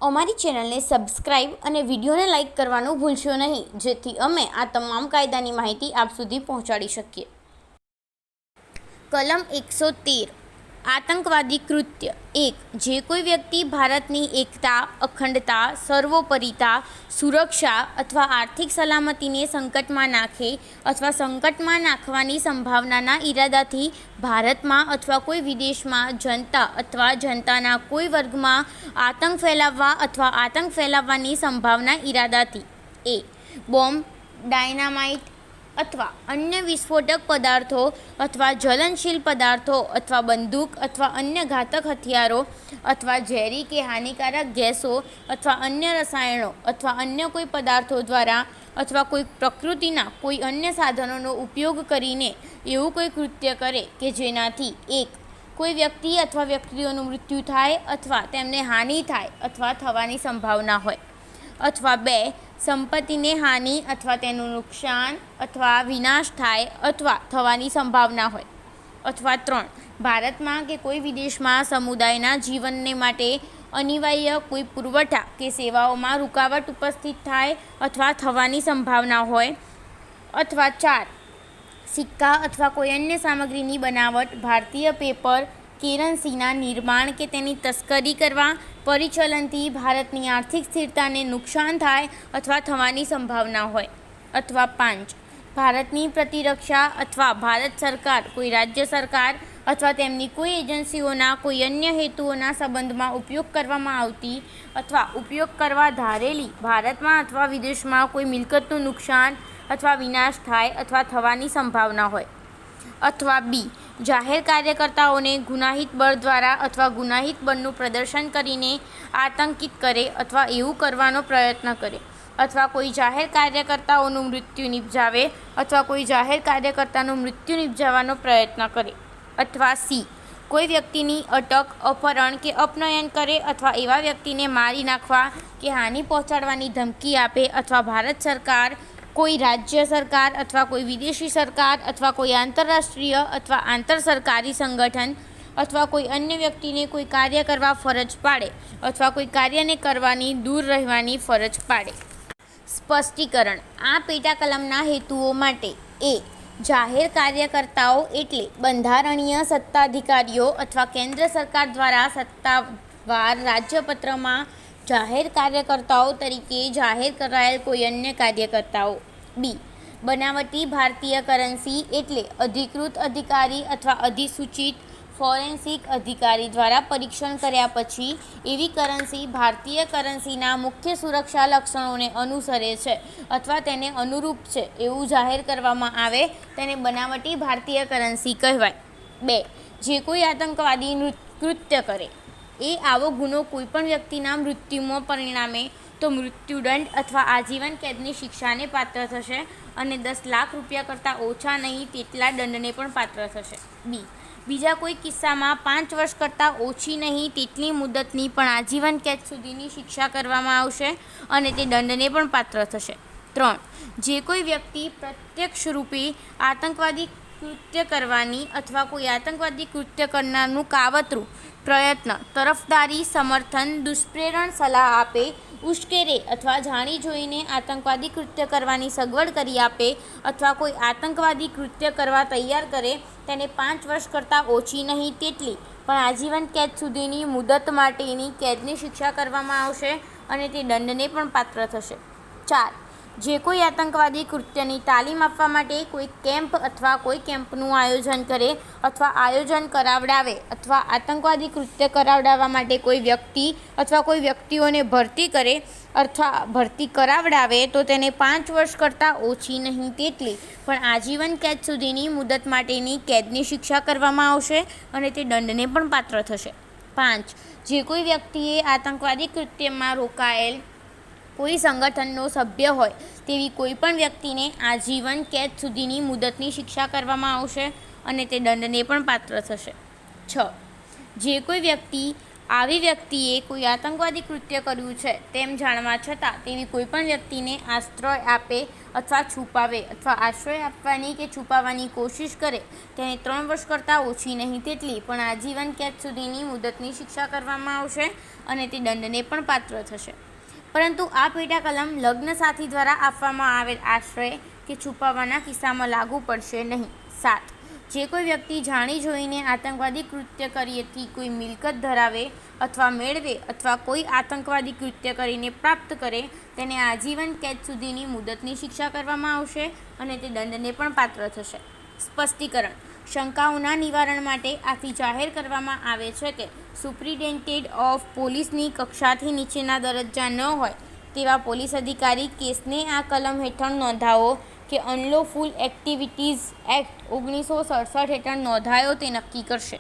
અમારી ચેનલને સબસ્ક્રાઇબ અને વિડીયોને લાઇક કરવાનું ભૂલશો નહીં, જેથી અમે આ તમામ કાયદાની માહિતી આપ સુધી પહોંચાડી શકીએ. કલમ 113 આતંકવાદી કૃત્ય 1. જે કોઈ વ્યક્તિ ભારતની એકતા, અખંડતા, સર્વોપરિતા, સુરક્ષા અથવા આર્થિક સલામતીને સંકટમાં નાખે અથવા સંકટમાં નાખવાની સંભાવનાના ઈરાદાથી ભારતમાં અથવા કોઈ વિદેશમાં જનતા અથવા જનતાના કોઈ વર્ગમાં આતંક ફેલાવવા અથવા આતંક ફેલાવવાની સંભાવના ઈરાદાથી એ. બોમ્બ, ડાયનામાઇટ અથવા અન્ય વિસ્ફોટક પદાર્થો અથવા જ્વલનશીલ પદાર્થો અથવા બંદૂક અથવા અન્ય ઘાતક હથિયારો અથવા ઝેરી કે હાનિકારક ગેસો અથવા અન્ય રસાયણો અથવા અન્ય કોઈ પદાર્થો દ્વારા અથવા કોઈ પ્રકૃતિના કોઈ અન્ય સાધનોનો ઉપયોગ કરીને એવું કોઈ કૃત્ય કરે કે જેનાથી 1. કોઈ વ્યક્તિ અથવા વ્યક્તિઓનું મૃત્યુ થાય અથવા તેમને હાનિ થાય અથવા થવાની સંભાવના હોય, અથવા 2. સંપત્તિને હાનિ અથવા તેનું નુકસાન અથવા વિનાશ થાય અથવા થવાની સંભાવના હોય, અથવા 3. ભારતમાં કે કોઈ વિદેશમાં સમુદાયના જીવનને માટે અનિવાર્ય કોઈ પુરવઠા કે સેવાઓમાં રૂકાવટ ઉપસ્થિત થાય અથવા થવાની સંભાવના હોય, અથવા 4. સિક્કા અથવા કોઈ અન્ય સામગ્રીની બનાવટ, ભારતીય પેપર કરન્સીના નિર્માણ કે તેની તસ્કરી કરવા, પરિચલનથી ભારતની આર્થિક સ્થિરતાને નુકસાન થાય અથવા થવાની સંભાવના હોય, અથવા 5. ભારતની પ્રતિરક્ષા અથવા ભારત સરકાર, કોઈ રાજ્ય સરકાર અથવા તેમની કોઈ એજન્સીઓના કોઈ અન્ય હેતુઓના સંબંધમાં ઉપયોગ કરવામાં આવતી અથવા ઉપયોગ કરવા ધારેલી ભારતમાં અથવા વિદેશમાં કોઈ મિલકતનું નુકસાન અથવા વિનાશ થાય અથવા થવાની સંભાવના હોય, અથવા બી. જાહેર કાર્યકર્તાઓને ગુનાહિત બળ દ્વારા અથવા ગુનાહિત બળનું પ્રદર્શન કરીને આતંકિત કરે અથવા એવું કરવાનો પ્રયત્ન કરે, અથવા કોઈ જાહેર કાર્યકર્તાઓનું મૃત્યુ નિપજાવે અથવા કોઈ જાહેર કાર્યકર્તાનું મૃત્યુ નિપજાવવાનો પ્રયત્ન કરે, અથવા સી. કોઈ વ્યક્તિની અટક, અપહરણ કે અપનયન કરે અથવા એવા વ્યક્તિને મારી નાખવા કે હાનિ પહોંચાડવાની ધમકી આપે અથવા ભારત સરકાર, કોઈ રાજ્ય સરકાર અથવા કોઈ વિદેશી સરકાર અથવા કોઈ આંતરરાષ્ટ્રીય અથવા આંતર સરકારી સંગઠન અથવા કોઈ અન્ય વ્યક્તિને કોઈ કાર્ય કરવા ફરજ પાડે અથવા કોઈ કાર્યને કરવાની દૂર રહેવાની ફરજ પાડે. સ્પષ્ટીકરણ. આ પેટા કલમના હેતુઓ માટે એ. જાહેર કાર્યકર્તાઓ એટલે બંધારણીય સત્તાધિકારીઓ અથવા કેન્દ્ર સરકાર દ્વારા સત્તાવાર રાજ્યપત્રમાં જાહેર કાર્યકર્તાઓ તરીકે જાહેર કરાયેલ કોઈ અન્ય કાર્યકર્તાઓ. બી. બનાવટી ભારતીય કરન્સી એટલે અધિકૃત અધિકારી અથવા અધિસૂચિત ફોરેન્સિક અધિકારી દ્વારા પરીક્ષણ કર્યા પછી એવી કરન્સી ભારતીય કરન્સીના મુખ્ય સુરક્ષા લક્ષણોને અનુસરે છે અથવા તેને અનુરૂપ છે એવું જાહેર કરવામાં આવે તેને બનાવટી ભારતીય કરન્સી કહેવાય. 2. જે કોઈ આતંકવાદી કૃત્ય કરે એ આવો ગુનો કોઈપણ વ્યક્તિના મૃત્યુમાં પરિણામે તો મૃત્યુદંડ અથવા આજીવન કેદની શિક્ષાને પાત્ર થશે અને 10 લાખ રૂપિયા કરતાં ઓછા નહીં તેટલા દંડને પણ પાત્ર થશે. બી. બીજા કોઈ કિસ્સામાં 5 વર્ષ કરતાં ઓછી નહીં તેટલી મુદતની પણ આજીવન કેદ સુધીની શિક્ષા કરવામાં આવશે અને તે દંડને પણ પાત્ર થશે. 3. જે કોઈ વ્યક્તિ પ્રત્યક્ષ રૂપે આતંકવાદી કૃત્ય કરવાની અથવા કોઈ આતંકવાદી કૃત્ય કરનારનું કાવતરું, પ્રયત્ન, તરફદારી, સમર્થન, દુષ્પ્રેરણ, સલાહ આપે, ઉશ્કેરે અથવા જાણી જોઈને આતંકવાદી કૃત્ય કરવાની સગવડ કરી આપે અથવા કોઈ આતંકવાદી કૃત્ય કરવા તૈયાર કરે તેને 5 વર્ષ કરતાં ઓછી નહીં તેટલી પણ આજીવન કેદ સુધીની મુદત માટેની કેદની શિક્ષા કરવામાં આવશે અને તે દંડને પણ પાત્ર થશે. 4. જે કોઈ આતંકવાદી કૃત્યની તાલીમ આપવા માટે કોઈ કેમ્પ અથવા કોઈ કેમ્પનું આયોજન કરે અથવા આયોજન કરાવડાવે અથવા આતંકવાદી કૃત્ય કરાવડાવવા માટે કોઈ વ્યક્તિ અથવા કોઈ વ્યક્તિઓને ભરતી કરે અથવા ભરતી કરાવડાવે તો તેને 5 વર્ષ કરતાં ઓછી નહીં તેટલી પણ આજીવન કેદ સુધીની મુદત માટેની કેદની શિક્ષા કરવામાં આવશે અને તે દંડને પણ પાત્ર થશે. 5. જે કોઈ વ્યક્તિએ આતંકવાદી કૃત્યમાં રોકાયેલ કોઈ સંગઠનનો સભ્ય હોય તેવી કોઈ પણ વ્યક્તિને આજીવન કેદ સુધીની મુદતની શિક્ષા કરવામાં આવશે અને તે દંડને પણ પાત્ર થશે. 6. જે કોઈ વ્યક્તિ આવી વ્યક્તિએ કોઈ આતંકવાદી કૃત્ય કર્યું છે તેમ જાણવા છતાં તેવી કોઈપણ વ્યક્તિને આશ્રય આપે અથવા છુપાવે અથવા આશ્રય આપવાની કે છુપાવવાની કોશિશ કરે તેને 3 વર્ષ કરતાં ઓછી નહીં તેટલી પણ આજીવન કેદ સુધીની મુદતની શિક્ષા કરવામાં આવશે અને તે દંડને પણ પાત્ર થશે. પરંતુ આ પેટા કલમ લગ્ન સાથી દ્વારા આપવામાં આવેલ આશ્રય કે છુપાવવાના કિસ્સામાં લાગુ પડશે નહીં. 7. જે કોઈ વ્યક્તિ જાણી જોઈને આતંકવાદી કૃત્ય કર્યેથી કોઈ મિલકત ધરાવે અથવા મેળવે અથવા કોઈ આતંકવાદી કૃત્ય કરીને પ્રાપ્ત કરે તેને આજીવન કેદ સુધીની મુદતની શિક્ષા કરવામાં આવશે અને તે દંડને પણ પાત્ર થશે. સ્પષ્ટીકરણ. શંકાઓના નિવારણ માટે આથી જાહેર કરવામાં આવે છે કે સુપ્રિન્ટેન્ડન્ટ ઓફ પોલીસની કક્ષાથી નીચેના દરજ્જા ન હોય તેવા પોલીસ અધિકારી કેસને આ કલમ હેઠળ નોંધાવો કે અનલોફુલ એક્ટિવિટીઝ એક્ટ 1967 હેઠળ નોંધાયો તે નક્કી કરશે.